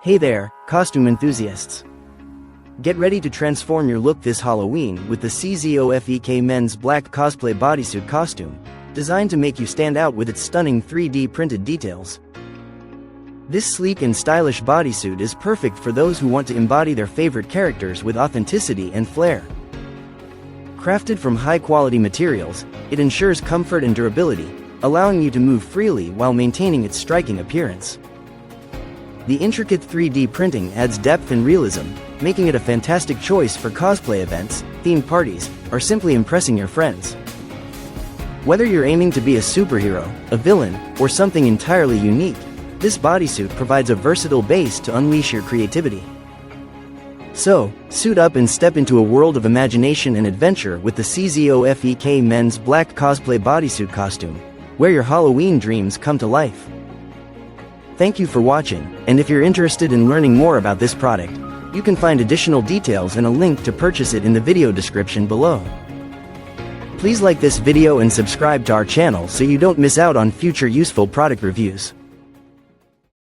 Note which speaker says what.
Speaker 1: Hey there, costume enthusiasts. Get ready to transform your look this Halloween with the C-ZOFEK men's black cosplay bodysuit costume, designed to make you stand out with its stunning 3D printed details. This sleek and stylish bodysuit is perfect for those who want to embody their favorite characters with authenticity and flair. Crafted from high-quality materials, it ensures comfort and durability, allowing you to move freely while maintaining its striking appearance. The intricate 3D printing adds depth and realism, making it a fantastic choice for cosplay events, themed parties, or simply impressing your friends. Whether you're aiming to be a superhero, a villain, or something entirely unique, this bodysuit provides a versatile base to unleash your creativity. So, suit up and step into a world of imagination and adventure with the C-ZOFEK men's black cosplay bodysuit costume, where your Halloween dreams come to life. Thank you for watching, and if you're interested in learning more about this product, you can find additional details and a link to purchase it in the video description below. Please like this video and subscribe to our channel so you don't miss out on future useful product reviews.